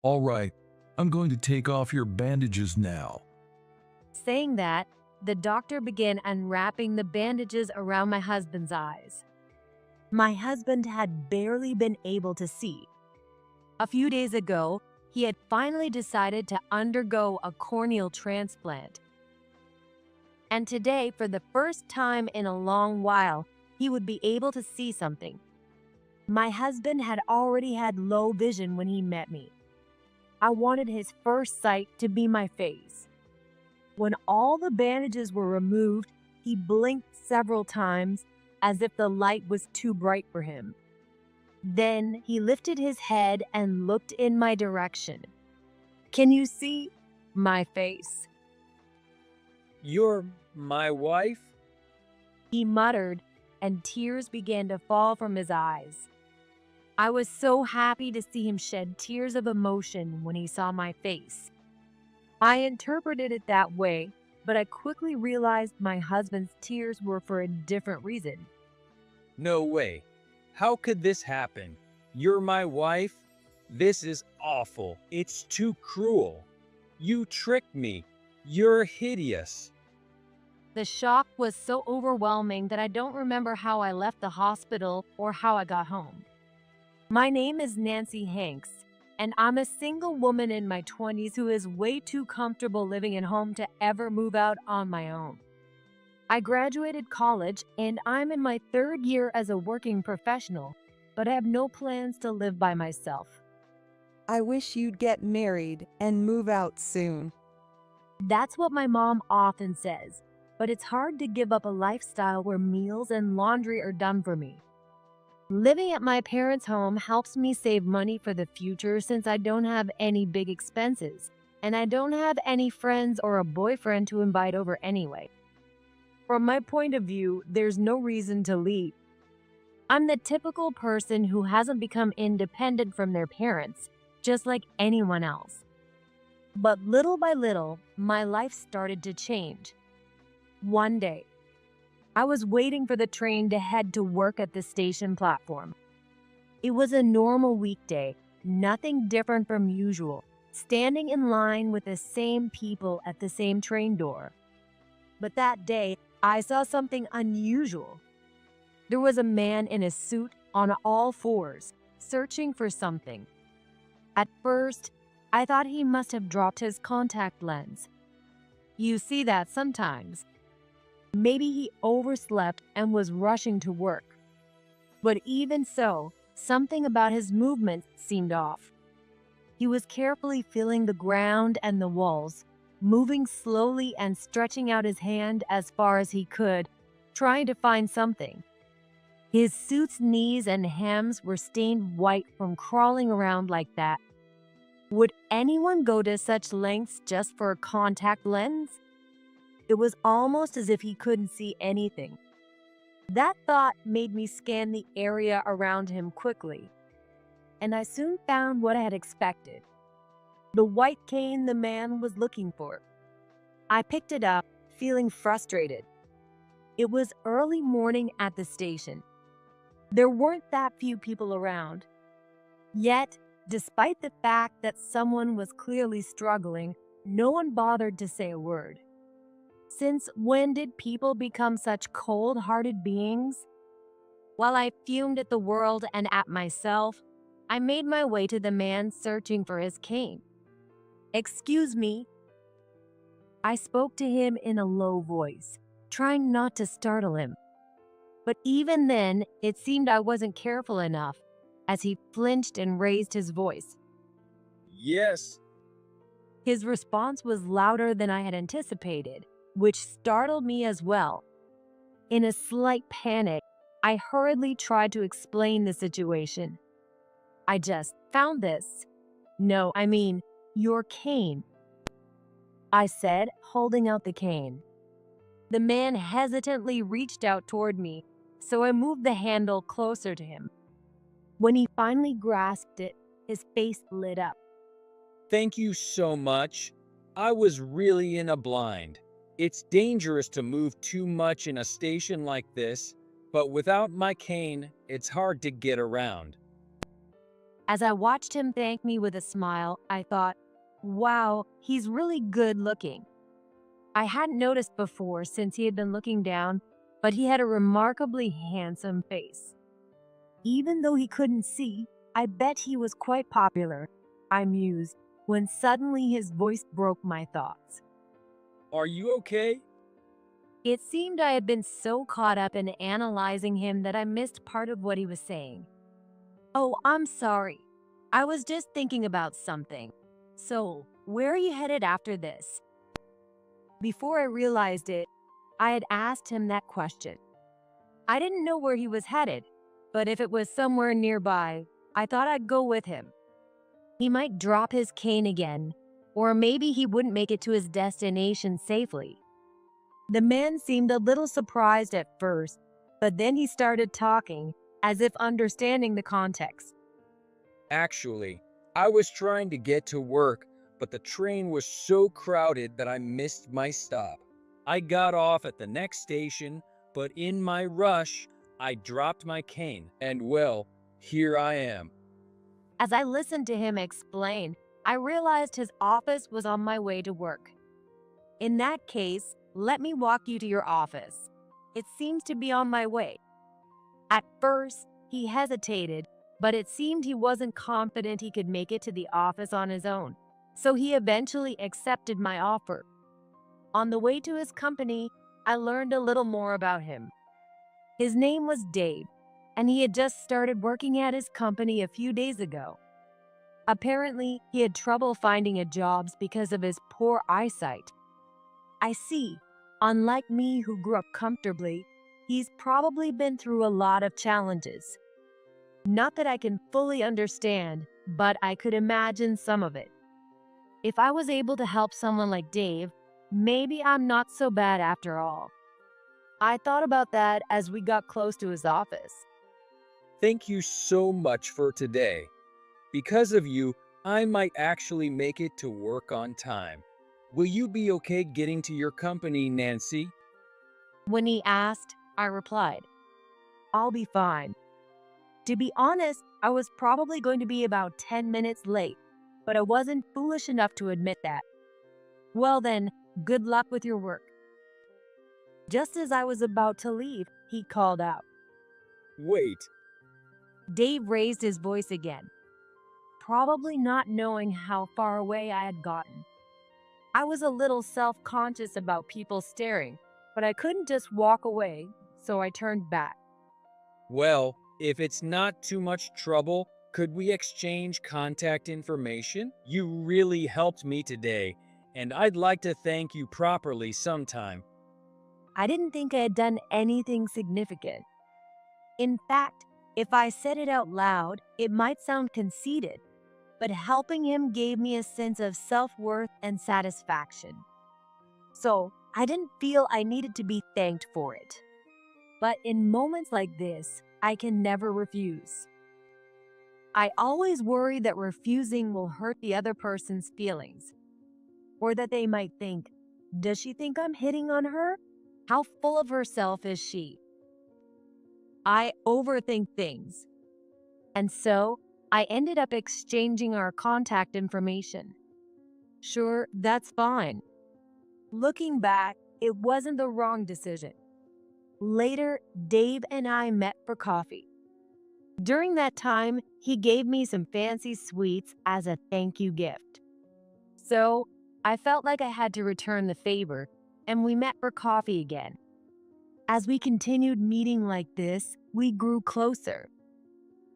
All right, I'm going to take off your bandages now. Saying that, the doctor began unwrapping the bandages around my husband's eyes. My husband had barely been able to see. A few days ago, he had finally decided to undergo a corneal transplant. And today, for the first time in a long while, he would be able to see something. My husband had already had low vision when he met me. I wanted his first sight to be my face. When all the bandages were removed, he blinked several times as if the light was too bright for him. Then he lifted his head and looked in my direction. "Can you see my face?" You're my wife? he muttered, and tears began to fall from his eyes. I was so happy to see him shed tears of emotion when he saw my face. I interpreted it that way, but I quickly realized my husband's tears were for a different reason. No way. How could this happen? You're my wife? This is awful. It's too cruel. You tricked me. You're hideous. The shock was so overwhelming that I don't remember how I left the hospital or how I got home. My name is Nancy Hanks, and I'm a single woman in my 20s who is way too comfortable living at home to ever move out on my own. I graduated college and I'm in my third year as a working professional, but I have no plans to live by myself. I wish you'd get married and move out soon. That's what my mom often says, but it's hard to give up a lifestyle where meals and laundry are done for me. Living at my parents' home helps me save money for the future since I don't have any big expenses, and I don't have any friends or a boyfriend to invite over anyway. From my point of view, there's no reason to leave. I'm the typical person who hasn't become independent from their parents, just like anyone else. But little by little, my life started to change. One day, I was waiting for the train to head to work at the station platform. It was a normal weekday, nothing different from usual, standing in line with the same people at the same train door. But that day, I saw something unusual. There was a man in a suit on all fours, searching for something. At first, I thought he must have dropped his contact lens. You see that sometimes. Maybe he overslept and was rushing to work. But even so, something about his movements seemed off. He was carefully feeling the ground and the walls, moving slowly and stretching out his hand as far as he could, trying to find something. His suit's knees and hams were stained white from crawling around like that. Would anyone go to such lengths just for a contact lens? It was almost as if he couldn't see anything. That thought made me scan the area around him quickly, and I soon found what I had expected. The white cane the man was looking for. I picked it up, feeling frustrated. It was early morning at the station. There weren't that few people around. Yet, despite the fact that someone was clearly struggling, no one bothered to say a word. Since when did people become such cold-hearted beings? While I fumed at the world and at myself, I made my way to the man searching for his cane. "Excuse me." I spoke to him in a low voice, trying not to startle him. But even then, it seemed I wasn't careful enough, as he flinched and raised his voice. Yes. His response was louder than I had anticipated, which startled me as well. In a slight panic, I hurriedly tried to explain the situation. "I just found this. No, I mean, your cane," I said, holding out the cane. The man hesitantly reached out toward me, so I moved the handle closer to him. When he finally grasped it, his face lit up. Thank you so much. I was really in a blind. It's dangerous to move too much in a station like this, but without my cane, it's hard to get around. As I watched him thank me with a smile, I thought, wow, he's really good looking. I hadn't noticed before since he had been looking down, but he had a remarkably handsome face. Even though he couldn't see, I bet he was quite popular, I mused, when suddenly his voice broke my thoughts. Are you okay? It seemed I had been so caught up in analyzing him that I missed part of what he was saying. Oh, I'm sorry. I was just thinking about something. So, where are you headed after this? Before I realized it, I had asked him that question. I didn't know where he was headed, but if it was somewhere nearby, I thought I'd go with him. He might drop his cane again, or maybe he wouldn't make it to his destination safely. The man seemed a little surprised at first, but then he started talking, as if understanding the context. Actually, I was trying to get to work, but the train was so crowded that I missed my stop. I got off at the next station, but in my rush, I dropped my cane, and well, here I am. As I listened to him explain, I realized his office was on my way to work. In that case, let me walk you to your office. It seems to be on my way. At first, he hesitated, but it seemed he wasn't confident he could make it to the office on his own, so he eventually accepted my offer. On the way to his company, I learned a little more about him. His name was Dave, and he had just started working at his company a few days ago. Apparently, he had trouble finding a job because of his poor eyesight. I see, unlike me who grew up comfortably, he's probably been through a lot of challenges. Not that I can fully understand, but I could imagine some of it. If I was able to help someone like Dave, maybe I'm not so bad after all. I thought about that as we got close to his office. Thank you so much for today. Because of you, I might actually make it to work on time. Will you be okay getting to your company, Nancy? When he asked, I replied, I'll be fine. To be honest, I was probably going to be about 10 minutes late, but I wasn't foolish enough to admit that. Well then, good luck with your work. Just as I was about to leave, he called out. Wait, Dave raised his voice again, probably not knowing how far away I had gotten. I was a little self-conscious about people staring, but I couldn't just walk away, so I turned back. well, if it's not too much trouble, could we exchange contact information? You really helped me today, and I'd like to thank you properly sometime. I didn't think I had done anything significant. In fact, if I said it out loud, it might sound conceited, but helping him gave me a sense of self-worth and satisfaction. So, I didn't feel I needed to be thanked for it. But in moments like this, I can never refuse. I always worry that refusing will hurt the other person's feelings, or that they might think, does she think I'm hitting on her? How full of herself is she? I overthink things. And so, I ended up exchanging our contact information. Sure, that's fine. Looking back, it wasn't the wrong decision. Later, Dave and I met for coffee. During that time, he gave me some fancy sweets as a thank you gift. So, I felt like I had to return the favor, and we met for coffee again. As we continued meeting like this, we grew closer.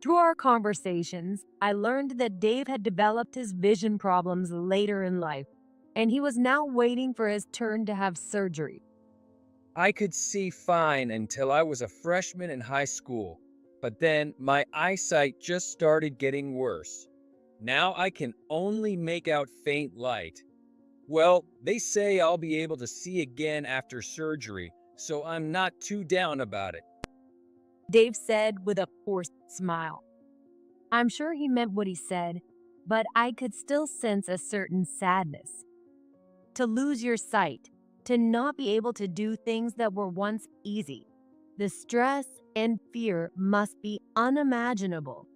Through our conversations, I learned that Dave had developed his vision problems later in life, and he was now waiting for his turn to have surgery. I could see fine until I was a freshman in high school, but then my eyesight just started getting worse. Now I can only make out faint light. Well, they say I'll be able to see again after surgery, so I'm not too down about it. Dave said with a forced smile. I'm sure he meant what he said, but I could still sense a certain sadness. To lose your sight, to not be able to do things that were once easy. The stress and fear must be unimaginable.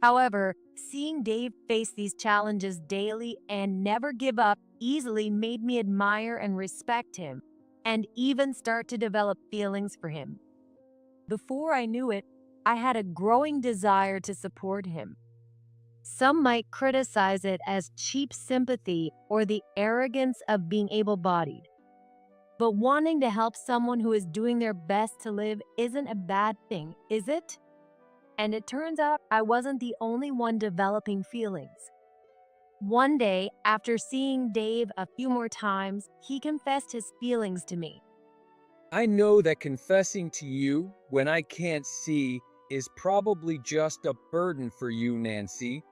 However, Seeing Dave face these challenges daily and never give up easily made me admire and respect him, and even start to develop feelings for him. Before I knew it, I had a growing desire to support him. Some might criticize it as cheap sympathy or the arrogance of being able bodied. But wanting to help someone who is doing their best to live isn't a bad thing, is it? And it turns out I wasn't the only one developing feelings. One day, after seeing Dave a few more times, he confessed his feelings to me. I know that confessing to you when I can't see is probably just a burden for you, Nancy,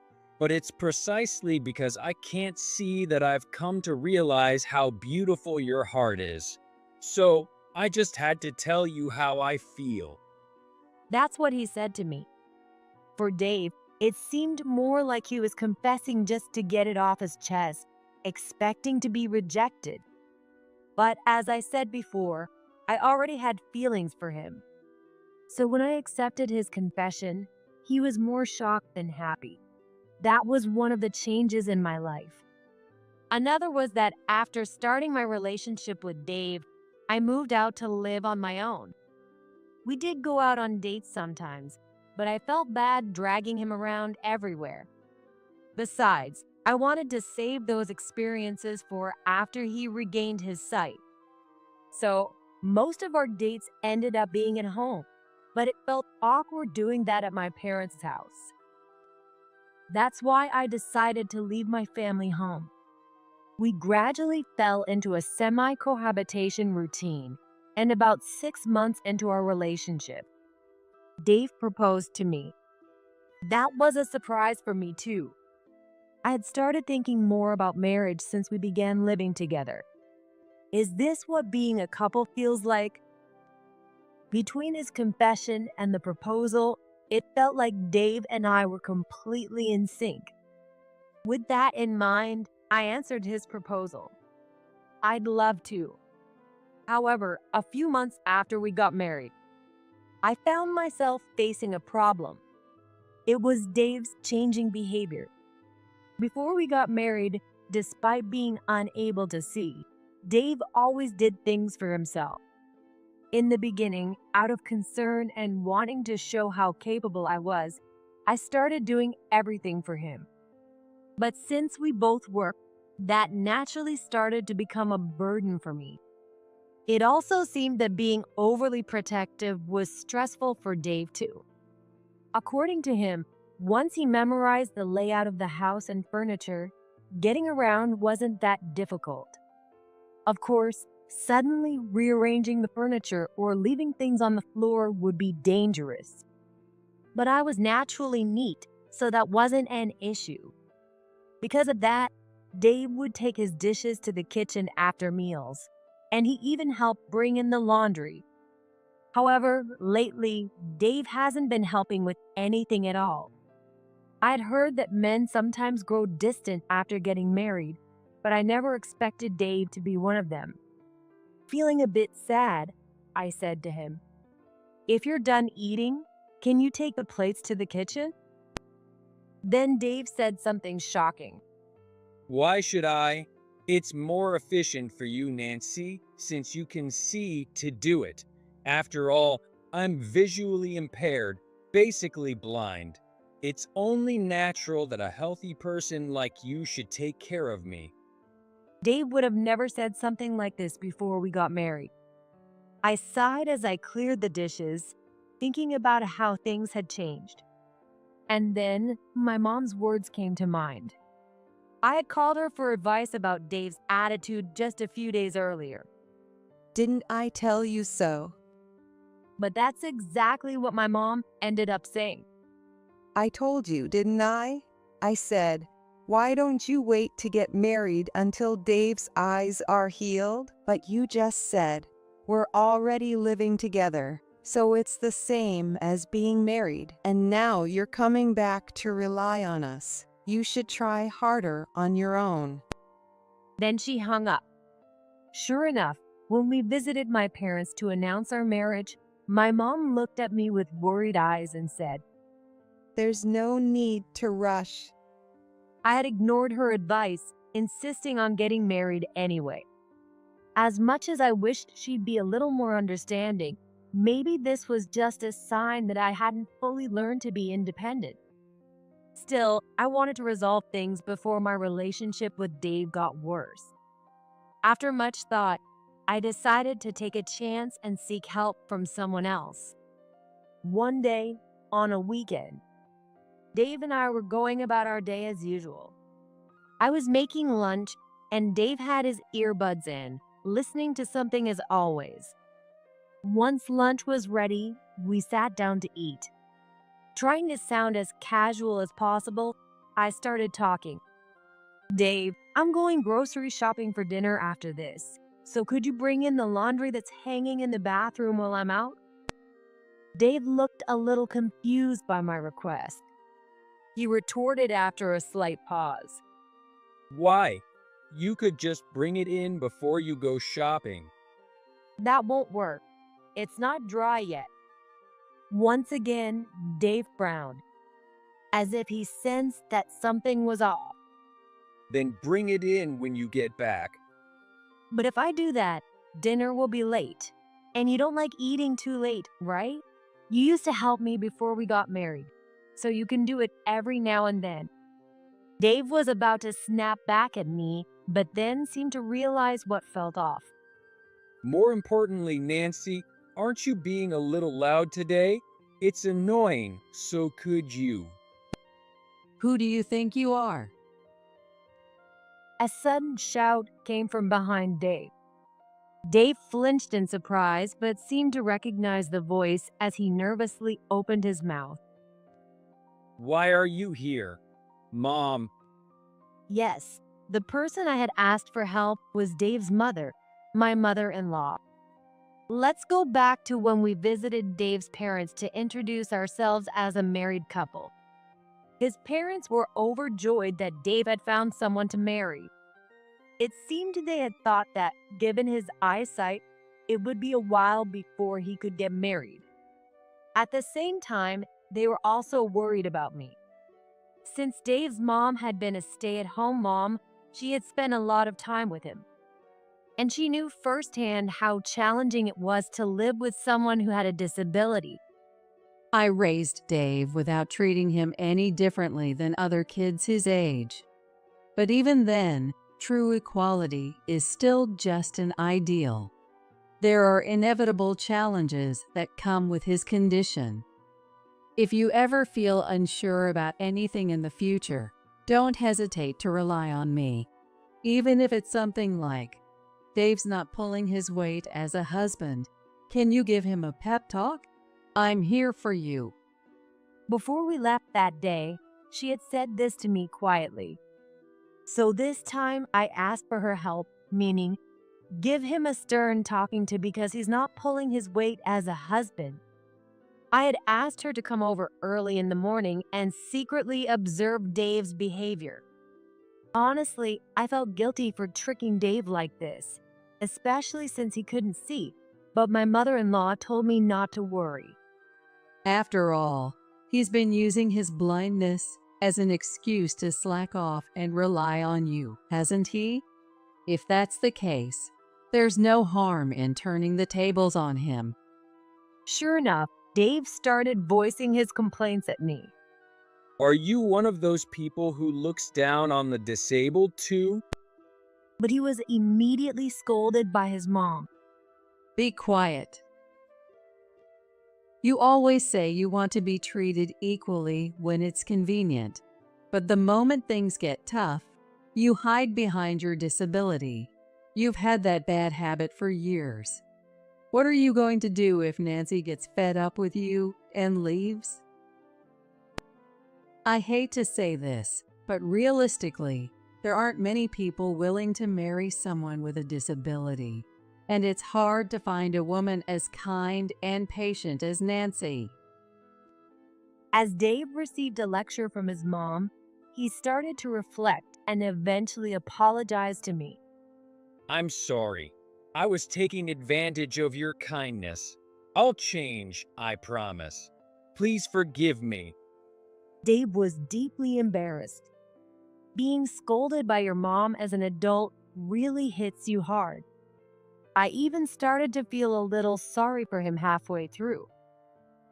but it's precisely because I can't see that I've come to realize how beautiful your heart is. So, I just had to tell you how I feel. That's what he said to me. For Dave, it seemed more like he was confessing just to get it off his chest, expecting to be rejected. But as I said before, I already had feelings for him. So when I accepted his confession, he was more shocked than happy. That was one of the changes in my life. Another was that after starting my relationship with Dave, I moved out to live on my own. We did go out on dates sometimes, but I felt bad dragging him around everywhere. Besides, I wanted to save those experiences for after he regained his sight. So, most of our dates ended up being at home, but it felt awkward doing that at my parents' house. That's why I decided to leave my family home. We gradually fell into a semi-cohabitation routine, and about 6 months into our relationship, Dave proposed to me. That was a surprise for me too. I had started thinking more about marriage since we began living together. Is this what being a couple feels like? Between his confession and the proposal, it felt like Dave and I were completely in sync. With that in mind, I answered his proposal. I'd love to. However, a few months after we got married, I found myself facing a problem. It was Dave's changing behavior. Before we got married, despite being unable to see, Dave always did things for himself. In the beginning, out of concern and wanting to show how capable I was, I started doing everything for him. But since we both worked, that naturally started to become a burden for me. It also seemed that being overly protective was stressful for Dave too. According to him, once he memorized the layout of the house and furniture, getting around wasn't that difficult. Of course, suddenly rearranging the furniture or leaving things on the floor would be dangerous. But I was naturally neat, so that wasn't an issue. Because of that, Dave would take his dishes to the kitchen after meals, and he even helped bring in the laundry. However, lately, Dave hasn't been helping with anything at all. I'd heard that men sometimes grow distant after getting married, but I never expected Dave to be one of them. Feeling a bit sad, I said to him, "If you're done eating, can you take the plates to the kitchen?" Then Dave said something shocking. Why should I? It's more efficient for you, Nancy, since you can see to do it. After all, I'm visually impaired, basically blind. It's only natural that a healthy person like you should take care of me. Dave would have never said something like this before we got married. I sighed as I cleared the dishes, thinking about how things had changed. And then my mom's words came to mind. I had called her for advice about Dave's attitude just a few days earlier. Didn't I tell you so? But that's exactly what my mom ended up saying. I told you, didn't I? I said, why don't you wait to get married until Dave's eyes are healed? But you just said, we're already living together, so it's the same as being married. And now you're coming back to rely on us. You should try harder on your own. Then she hung up. Sure enough, when we visited my parents to announce our marriage, my mom looked at me with worried eyes and said, There's no need to rush. I had ignored her advice, insisting on getting married anyway. As much as I wished she'd be a little more understanding, maybe this was just a sign that I hadn't fully learned to be independent. Still, I wanted to resolve things before my relationship with Dave got worse. After much thought, I decided to take a chance and seek help from someone else. One day, on a weekend, Dave and I were going about our day as usual. I was making lunch, and Dave had his earbuds in, listening to something as always. Once lunch was ready, we sat down to eat. Trying to sound as casual as possible, I started talking. Dave, I'm going grocery shopping for dinner after this, so could you bring in the laundry that's hanging in the bathroom while I'm out? Dave looked a little confused by my request. He retorted after a slight pause. Why? You could just bring it in before you go shopping. That won't work. It's not dry yet. Once again, Dave frowned, as if he sensed that something was off. Then bring it in when you get back. But if I do that, dinner will be late. And you don't like eating too late, right? You used to help me before we got married, so you can do it every now and then. Dave was about to snap back at me, but then seemed to realize what felt off. More importantly, Nancy, aren't you being a little loud today? It's annoying, so could you? Who do you think you are? A sudden shout came from behind Dave. Dave flinched in surprise, but seemed to recognize the voice as he nervously opened his mouth. Why are you here? Mom. Yes, the person I had asked for help was Dave's mother, my mother-in-law. Let's go back to when we visited Dave's parents to introduce ourselves as a married couple. His parents were overjoyed that Dave had found someone to marry. It seemed they had thought that, given his eyesight, it would be a while before he could get married. At the same time, they were also worried about me. Since Dave's mom had been a stay-at-home mom, she had spent a lot of time with him. And she knew firsthand how challenging it was to live with someone who had a disability. I raised Dave without treating him any differently than other kids his age. But even then, true equality is still just an ideal. There are inevitable challenges that come with his condition. If you ever feel unsure about anything in the future, don't hesitate to rely on me. Even if it's something like, Dave's not pulling his weight as a husband. Can you give him a pep talk? I'm here for you. Before we left that day, she had said this to me quietly. So this time I asked for her help, meaning, give him a stern talking to because he's not pulling his weight as a husband. I had asked her to come over early in the morning and secretly observe Dave's behavior. Honestly, I felt guilty for tricking Dave like this, especially since he couldn't see, but my mother-in-law told me not to worry. After all, he's been using his blindness as an excuse to slack off and rely on you, hasn't he? If that's the case, there's no harm in turning the tables on him. Sure enough, Dave started voicing his complaints at me. Are you one of those people who looks down on the disabled too? But he was immediately scolded by his mom. Be quiet. You always say you want to be treated equally when it's convenient, but the moment things get tough, you hide behind your disability. You've had that bad habit for years. What are you going to do if Nancy gets fed up with you and leaves? I hate to say this, but realistically, there aren't many people willing to marry someone with a disability. And it's hard to find a woman as kind and patient as Nancy. As Dave received a lecture from his mom, he started to reflect and eventually apologized to me. I'm sorry. I was taking advantage of your kindness. I'll change, I promise. Please forgive me. Dave was deeply embarrassed. Being scolded by your mom as an adult really hits you hard. I even started to feel a little sorry for him halfway through.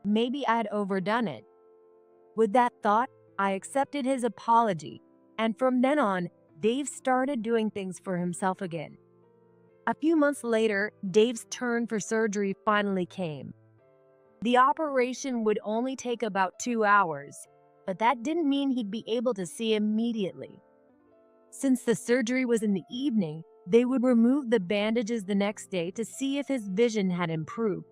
Maybe I'd overdone it. With that thought, I accepted his apology, and from then on, Dave started doing things for himself again. A few months later, Dave's turn for surgery finally came. The operation would only take about 2 hours, but that didn't mean he'd be able to see immediately. Since the surgery was in the evening, they would remove the bandages the next day to see if his vision had improved.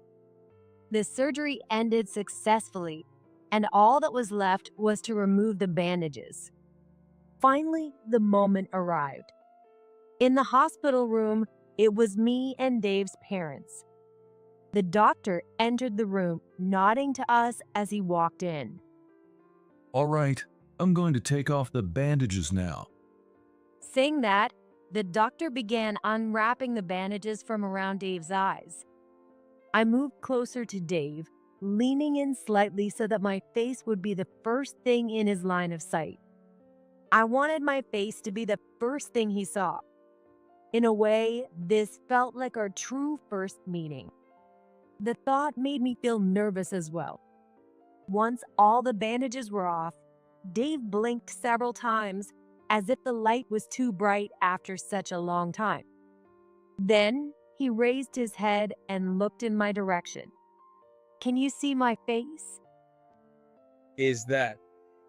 The surgery ended successfully, and all that was left was to remove the bandages. Finally, the moment arrived. In the hospital room, it was me and Dave's parents. The doctor entered the room, nodding to us as he walked in. All right, I'm going to take off the bandages now. Saying that, the doctor began unwrapping the bandages from around Dave's eyes. I moved closer to Dave, leaning in slightly so that my face would be the first thing in his line of sight. I wanted my face to be the first thing he saw. In a way, this felt like our true first meeting. The thought made me feel nervous as well. Once all the bandages were off, Dave blinked several times as if the light was too bright after such a long time. Then he raised his head and looked in my direction. "Can you see my face?" Is that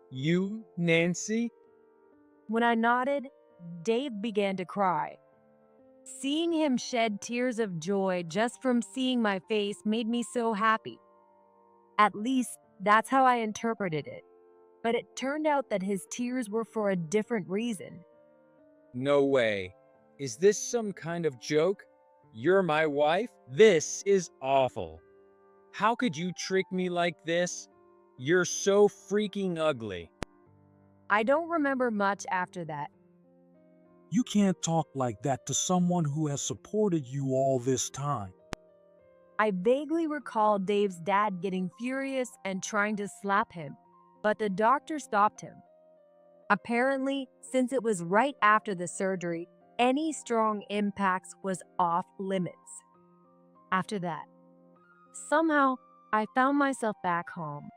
you, Nancy? When I nodded, Dave began to cry. Seeing him shed tears of joy just from seeing my face made me so happy. At least, that's how I interpreted it. But it turned out that his tears were for a different reason. No way. Is this some kind of joke? You're my wife? This is awful. How could you trick me like this? You're so freaking ugly. I don't remember much after that. You can't talk like that to someone who has supported you all this time. I vaguely recall Dave's dad getting furious and trying to slap him, but the doctor stopped him. Apparently, since it was right after the surgery, any strong impacts was off limits. After that, somehow, I found myself back home.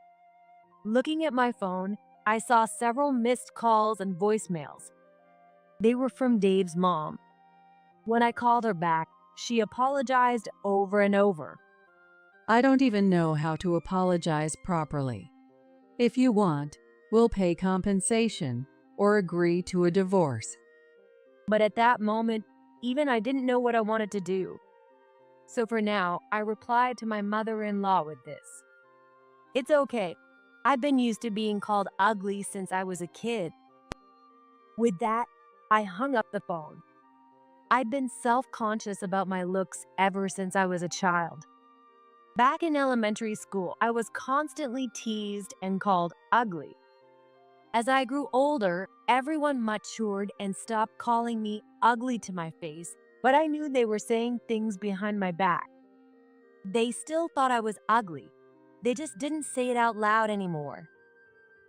Looking at my phone, I saw several missed calls and voicemails. They were from Dave's mom. When I called her back, she apologized over and over. I don't even know how to apologize properly. If you want, we'll pay compensation or agree to a divorce. But at that moment, even I didn't know what I wanted to do. So for now, I replied to my mother-in-law with this. "It's okay. I've been used to being called ugly since I was a kid." With that, I hung up the phone. I'd been self-conscious about my looks ever since I was a child. Back in elementary school, I was constantly teased and called ugly. As I grew older, everyone matured and stopped calling me ugly to my face, but I knew they were saying things behind my back. They still thought I was ugly. They just didn't say it out loud anymore.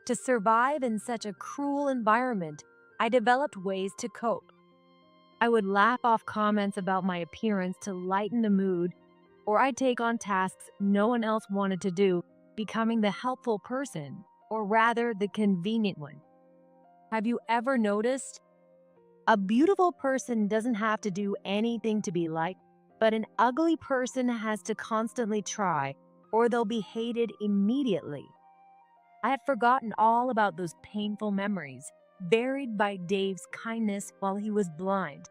To survive in such a cruel environment, I developed ways to cope. I would laugh off comments about my appearance to lighten the mood, or I'd take on tasks no one else wanted to do, becoming the helpful person, or rather the convenient one. Have you ever noticed? A beautiful person doesn't have to do anything to be liked, but an ugly person has to constantly try, or they'll be hated immediately. I had forgotten all about those painful memories, buried by Dave's kindness while he was blind.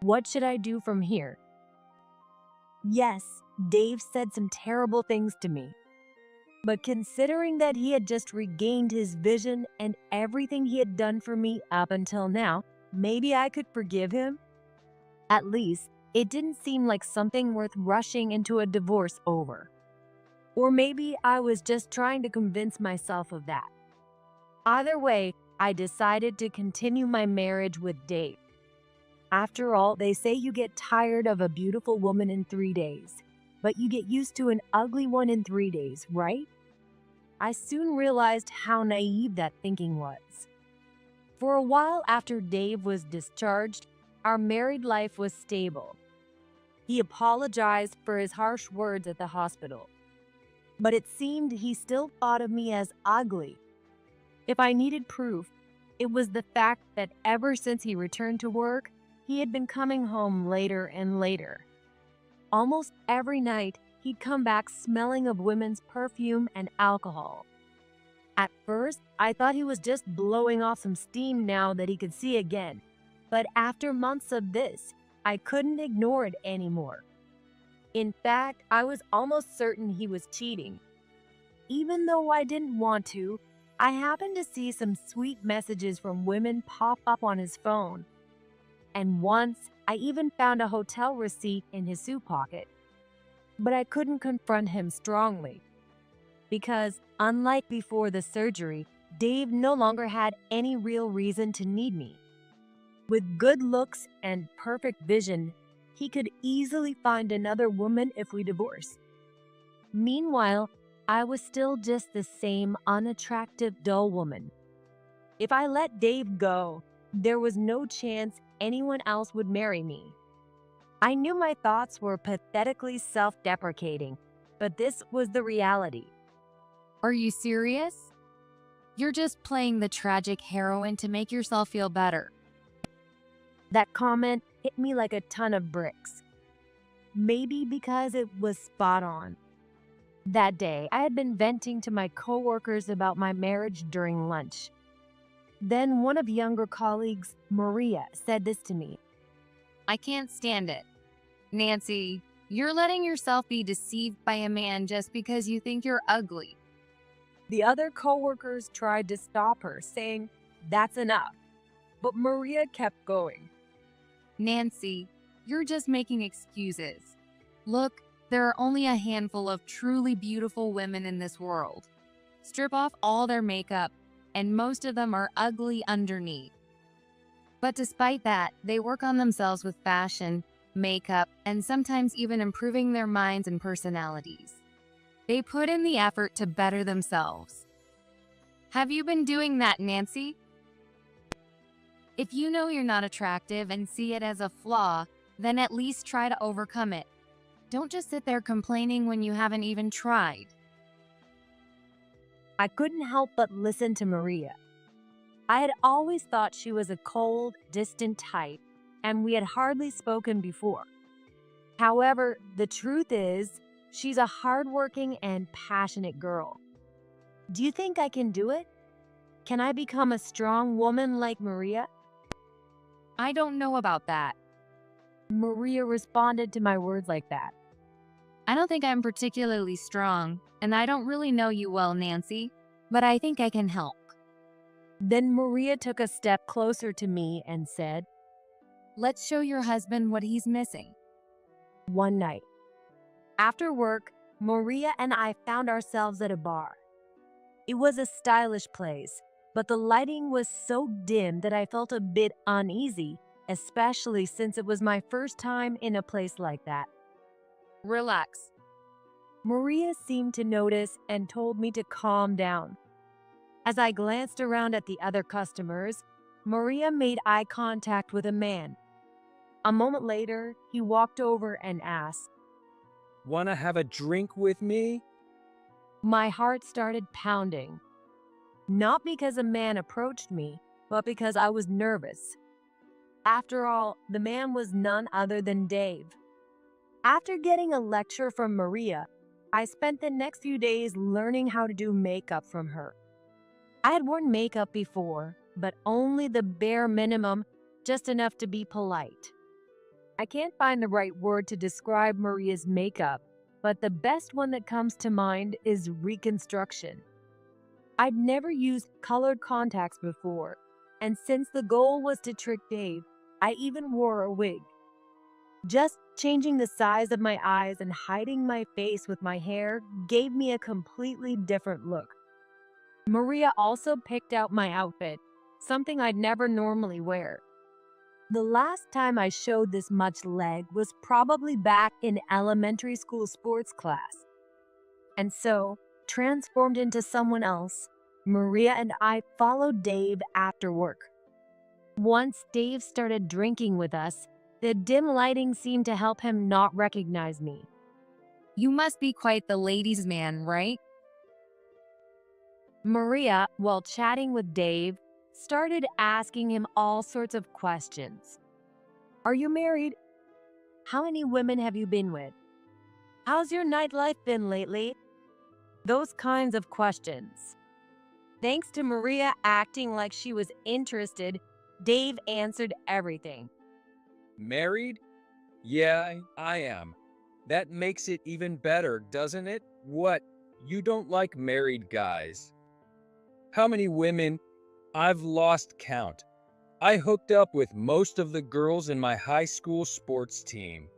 What should I do from here? Yes, Dave said some terrible things to me. But considering that he had just regained his vision and everything he had done for me up until now, maybe I could forgive him? At least, it didn't seem like something worth rushing into a divorce over. Or maybe I was just trying to convince myself of that. Either way, I decided to continue my marriage with Dave. After all, they say you get tired of a beautiful woman in 3 days, but you get used to an ugly one in 3 days, right? I soon realized how naive that thinking was. For a while after Dave was discharged, our married life was stable. He apologized for his harsh words at the hospital, but it seemed he still thought of me as ugly. If I needed proof, it was the fact that ever since he returned to work, he had been coming home later and later. Almost every night, he'd come back smelling of women's perfume and alcohol. At first, I thought he was just blowing off some steam now that he could see again. But after months of this, I couldn't ignore it anymore. In fact, I was almost certain he was cheating. Even though I didn't want to, I happened to see some sweet messages from women pop up on his phone. And once, I even found a hotel receipt in his suit pocket. But I couldn't confront him strongly. Because, unlike before the surgery, Dave no longer had any real reason to need me. With good looks and perfect vision, he could easily find another woman if we divorced. Meanwhile, I was still just the same unattractive, dull woman. If I let Dave go, there was no chance anyone else would marry me. I knew my thoughts were pathetically self-deprecating, but this was the reality. Are you serious? You're just playing the tragic heroine to make yourself feel better. That comment hit me like a ton of bricks. Maybe because it was spot on. That day, I had been venting to my coworkers about my marriage during lunch. Then one of younger colleagues, Maria, said this to me. I can't stand it. Nancy, you're letting yourself be deceived by a man just because you think you're ugly. The other coworkers tried to stop her, saying, "That's enough." But Maria kept going. Nancy, you're just making excuses. Look, there are only a handful of truly beautiful women in this world. Strip off all their makeup, and most of them are ugly underneath. But despite that, they work on themselves with fashion, makeup, and sometimes even improving their minds and personalities. They put in the effort to better themselves. Have you been doing that, Nancy? If you know you're not attractive and see it as a flaw, then at least try to overcome it. Don't just sit there complaining when you haven't even tried. I couldn't help but listen to Maria. I had always thought she was a cold, distant type, and we had hardly spoken before. However, the truth is, she's a hardworking and passionate girl. Do you think I can do it? Can I become a strong woman like Maria? I don't know about that. Maria responded to my words like that. I don't think I'm particularly strong, and I don't really know you well, Nancy, but I think I can help. Then Maria took a step closer to me and said, Let's show your husband what he's missing. One night, after work, Maria and I found ourselves at a bar. It was a stylish place, but the lighting was so dim that I felt a bit uneasy, especially since it was my first time in a place like that. Relax. Maria seemed to notice and told me to calm down. As I glanced around at the other customers, Maria made eye contact with a man. A moment later, he walked over and asked, "Wanna have a drink with me?" My heart started pounding. Not because a man approached me, but because I was nervous. After all, the man was none other than Dave. After getting a lecture from Maria, I spent the next few days learning how to do makeup from her. I had worn makeup before, but only the bare minimum, just enough to be polite. I can't find the right word to describe Maria's makeup, but the best one that comes to mind is reconstruction. I'd never used colored contacts before, and since the goal was to trick Dave, I even wore a wig. Just changing the size of my eyes and hiding my face with my hair gave me a completely different look. Maria also picked out my outfit, something I'd never normally wear. The last time I showed this much leg was probably back in elementary school sports class. And so, transformed into someone else, Maria and I followed Dave after work. Once Dave started drinking with us, the dim lighting seemed to help him not recognize me. You must be quite the ladies' man, right? Maria, while chatting with Dave, started asking him all sorts of questions. Are you married? How many women have you been with? How's your nightlife been lately? Those kinds of questions. Thanks to Maria acting like she was interested, Dave answered everything. Married? Yeah, I am. That makes it even better, doesn't it? What? You don't like married guys? How many women? I've lost count. I hooked up with most of the girls in my high school sports team.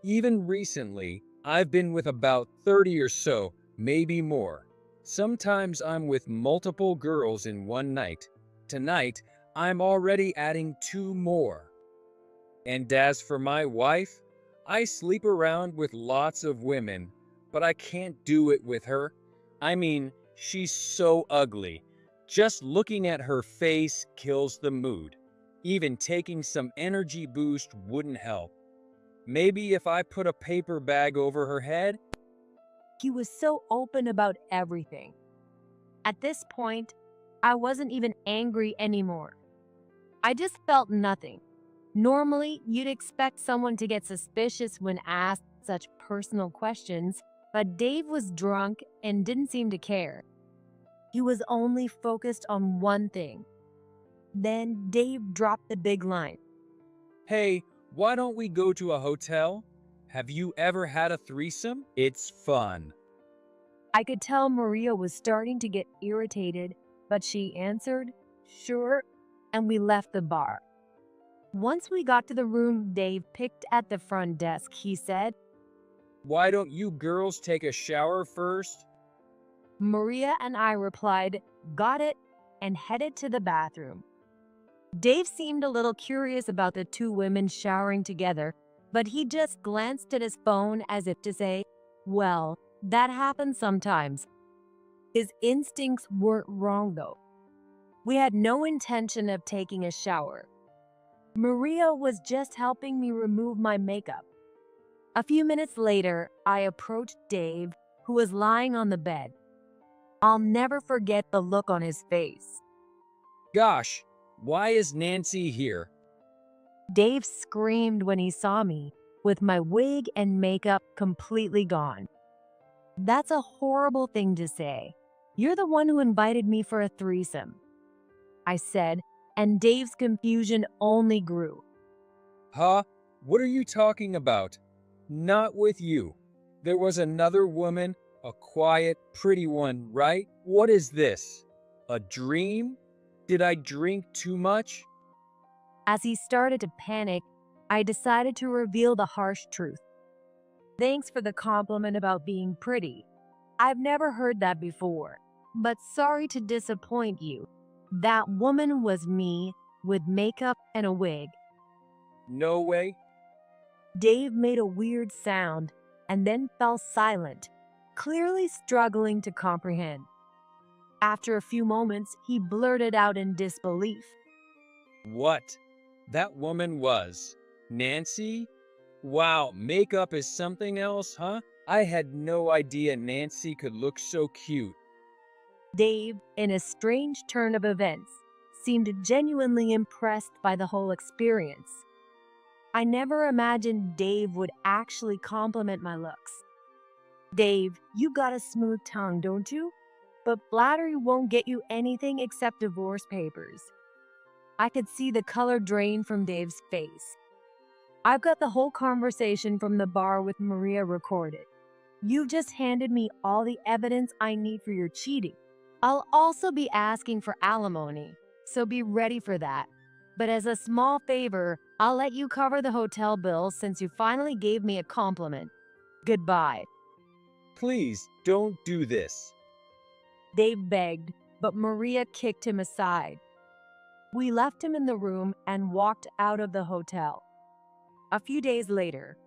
Even recently, I've been with about 30 or so, maybe more. Sometimes I'm with multiple girls in one night. Tonight, I'm already adding 2 more. And as for my wife, I sleep around with lots of women, but I can't do it with her. I mean, she's so ugly. Just looking at her face kills the mood. Even taking some energy boost wouldn't help. Maybe if I put a paper bag over her head? He was so open about everything. At this point, I wasn't even angry anymore. I just felt nothing. Normally, you'd expect someone to get suspicious when asked such personal questions, but Dave was drunk and didn't seem to care. He was only focused on one thing. Then Dave dropped the big line. Hey, why don't we go to a hotel? Have you ever had a threesome? It's fun. I could tell Maria was starting to get irritated, but she answered, sure, and we left the bar. Once we got to the room Dave picked at the front desk, he said, Why don't you girls take a shower first? Maria and I replied, got it, and headed to the bathroom. Dave seemed a little curious about the 2 women showering together, but he just glanced at his phone as if to say, well, that happens sometimes. His instincts weren't wrong though. We had no intention of taking a shower. Maria was just helping me remove my makeup. A few minutes later, I approached Dave, who was lying on the bed. I'll never forget the look on his face. Gosh, why is Nancy here? Dave screamed when he saw me, with my wig and makeup completely gone. That's a horrible thing to say. You're the one who invited me for a threesome, I said, and Dave's confusion only grew. Huh? What are you talking about? Not with you. There was another woman, a quiet, pretty one, right? What is this? A dream? Did I drink too much? As he started to panic, I decided to reveal the harsh truth. Thanks for the compliment about being pretty. I've never heard that before, but sorry to disappoint you. That woman was me, with makeup and a wig. No way. Dave made a weird sound and then fell silent, clearly struggling to comprehend. After a few moments, he blurted out in disbelief. What? That woman was Nancy? Wow, makeup is something else, huh? I had no idea Nancy could look so cute. Dave, in a strange turn of events, seemed genuinely impressed by the whole experience. I never imagined Dave would actually compliment my looks. Dave, you got a smooth tongue, don't you? But flattery won't get you anything except divorce papers. I could see the color drain from Dave's face. I've got the whole conversation from the bar with Maria recorded. You've just handed me all the evidence I need for your cheating. I'll also be asking for alimony, so be ready for that. But as a small favor, I'll let you cover the hotel bills since you finally gave me a compliment. Goodbye. Please, don't do this. Dave begged, but Maria kicked him aside. We left him in the room and walked out of the hotel. A few days later,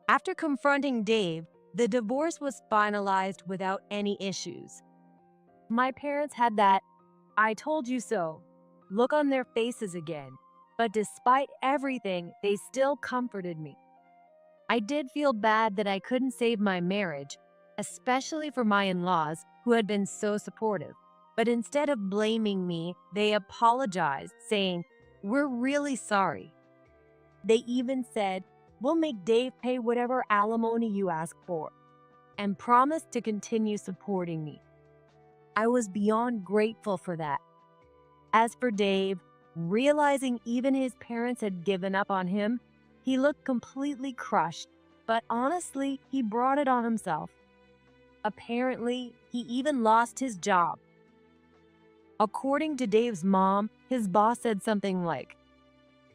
after confronting Dave, The divorce was finalized without any issues. My parents had that "I told you so" look on their faces again, but despite everything, they still comforted me. I did feel bad that I couldn't save my marriage, especially for my in-laws who had been so supportive. But instead of blaming me, they apologized, saying, "We're really sorry." They even said, "We'll make Dave pay whatever alimony you ask for," and promised to continue supporting me. I was beyond grateful for that. As for Dave, realizing even his parents had given up on him, he looked completely crushed, but honestly, he brought it on himself. Apparently, he even lost his job. According to Dave's mom, his boss said something like,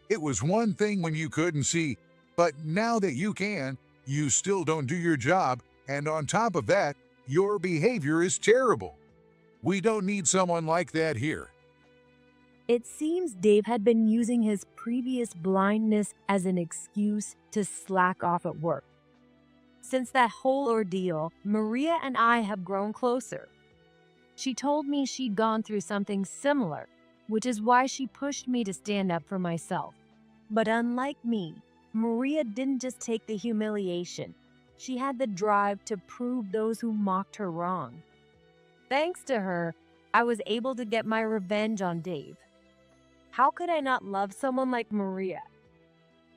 It was one thing when you couldn't see, but now that you can, you still don't do your job, and on top of that, your behavior is terrible. We don't need someone like that here. It seems Dave had been using his previous blindness as an excuse to slack off at work. Since that whole ordeal, Maria and I have grown closer. She told me she'd gone through something similar, which is why she pushed me to stand up for myself. But unlike me, Maria didn't just take the humiliation. She had the drive to prove those who mocked her wrong. Thanks to her, I was able to get my revenge on Dave. How could I not love someone like Maria?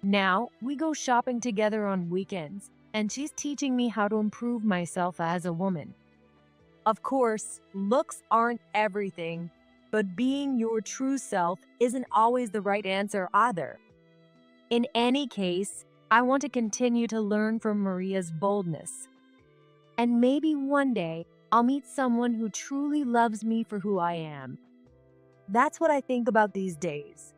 Now, we go shopping together on weekends, and she's teaching me how to improve myself as a woman. Of course, looks aren't everything, but being your true self isn't always the right answer either. In any case, I want to continue to learn from Maria's boldness. And maybe one day, I'll meet someone who truly loves me for who I am. That's what I think about these days.